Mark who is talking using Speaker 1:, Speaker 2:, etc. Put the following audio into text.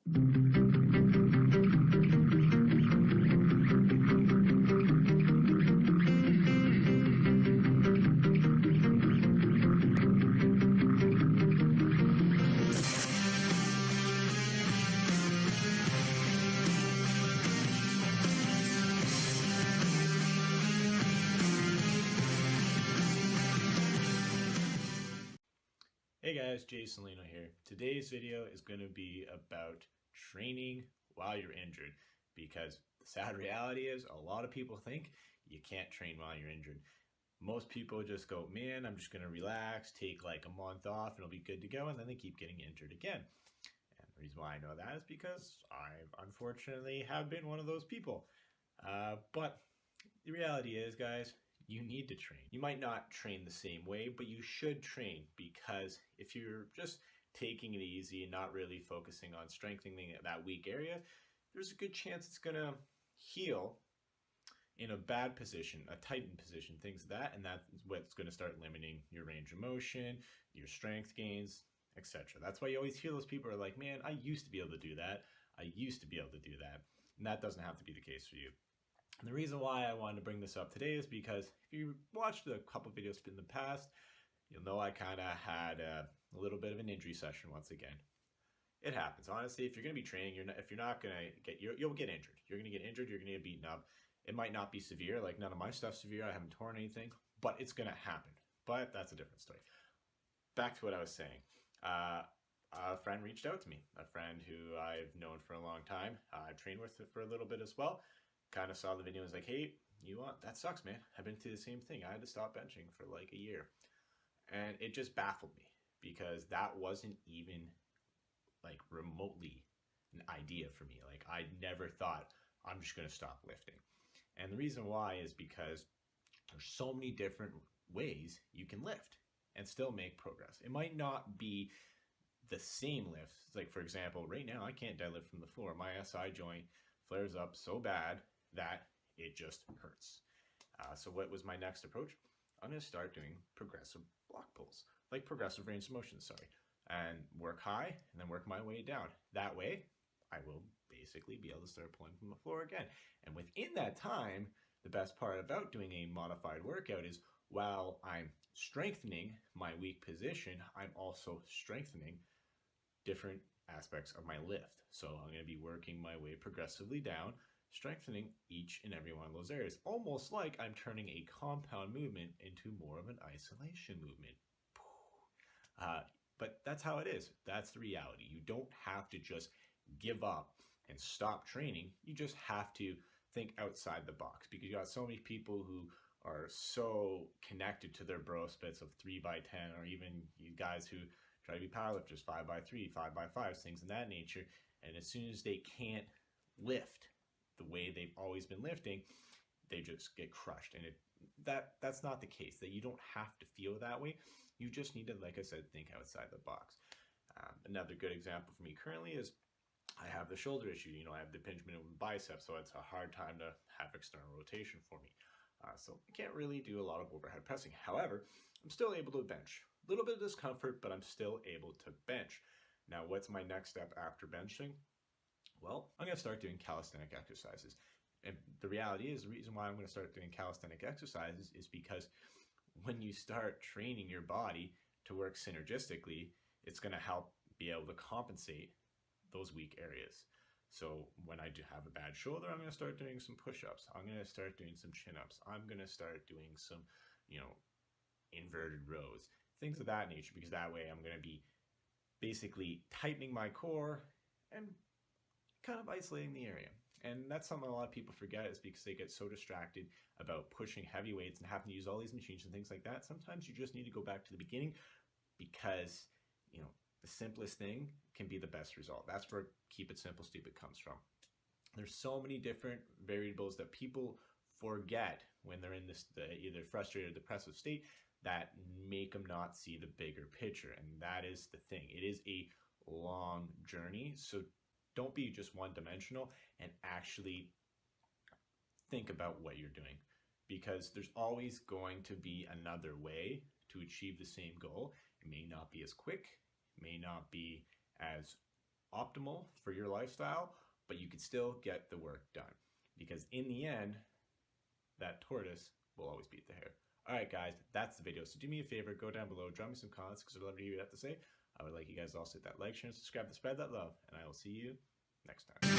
Speaker 1: Hey guys, Jason Lino here. Today's video is going to be about training while you're injured, because the sad reality is a lot of people think you can't train while you're injured. Most people just go, man, I'm just going to relax, take like a month off and it'll be good to go, and then they keep getting injured again. And the reason why I know that is because I unfortunately have been one of those people. But the reality is, guys, you need to train. You might not train the same way, but you should train, because if you're just taking it easy and not really focusing on strengthening that weak area, there's a good chance it's gonna heal in a bad position, a tightened position, things like that, and that's what's gonna start limiting your range of motion, your strength gains, etc. That's why you always hear those people are like, man, I used to be able to do that. I used to be able to do that. And that doesn't have to be the case for you. And the reason why I wanted to bring this up today is because if you watched a couple videos in the past, you'll know I kind of had a little bit of an injury session once again. It happens. Honestly, if you're going to be training, if you're not going to get, you'll get injured. You're going to get injured. You're going to get beaten up. It might not be severe. Like, none of my stuff's severe. I haven't torn anything, but it's going to happen. But that's a different story. Back to what I was saying. A friend reached out to me, a friend who I've known for a long time. I've trained with for a little bit as well. Kind of saw the video and was like, hey, that sucks, man. I've been through the same thing. I had to stop benching for like a year. And it just baffled me, because that wasn't even like remotely an idea for me. Like, I never thought I'm just going to stop lifting. And the reason why is because there's so many different ways you can lift and still make progress. It might not be the same lift. It's like, for example, right now I can't deadlift from the floor. My SI joint flares up so bad that it just hurts. So what was my next approach? I'm going to start doing progressive block pulls, like progressive range of motion, and work high and then work my way down. That way I will basically be able to start pulling from the floor again. And within that time, the best part about doing a modified workout is, while I'm strengthening my weak position, I'm also strengthening different aspects of my lift. So I'm going to be working my way progressively down, strengthening each and every one of those areas, almost like I'm turning a compound movement into more of an isolation movement. But that's how it is. That's the reality. You don't have to just give up and stop training. You just have to think outside the box, because you got so many people who are so connected to their bro splits of 3x10, or even you guys who try to be powerlifters, 5x3, 5x5, things of that nature. And as soon as they can't lift the way they've always been lifting, they just get crushed. And that's not the case. That you don't have to feel that way. You just need to, like I said, think outside the box. Another good example for me currently is I have the shoulder issue. I have the impingement of the bicep, so it's a hard time to have external rotation for me. So I can't really do a lot of overhead pressing. However, I'm still able to bench. A little bit of discomfort, but I'm still able to bench. Now, what's my next step after benching? Well, I'm going to start doing calisthenic exercises. And the reality is, the reason why I'm going to start doing calisthenic exercises is because when you start training your body to work synergistically, it's going to help be able to compensate those weak areas. So when I do have a bad shoulder, I'm going to start doing some push-ups. I'm going to start doing some chin-ups. I'm going to start doing some, inverted rows, things of that nature, because that way I'm going to be basically tightening my core and kind of isolating the area. And that's something a lot of people forget, is because they get so distracted about pushing heavy weights and having to use all these machines and things like that. Sometimes you just need to go back to the beginning, because, the simplest thing can be the best result. That's where keep it simple, stupid comes from. There's so many different variables that people forget when they're in this either frustrated or depressive state, that make them not see the bigger picture. And that is the thing. It is a long journey. So don't be just one-dimensional, and actually think about what you're doing, because there's always going to be another way to achieve the same goal. It may not be as quick, it may not be as optimal for your lifestyle, but you can still get the work done. Because in the end, that tortoise will always beat the hare. All right, guys, that's the video. So do me a favor, go down below, drop me some comments because I'd love to hear what you have to say. I would like you guys to also hit that like, share, and subscribe to spread that love. And I will see you next time.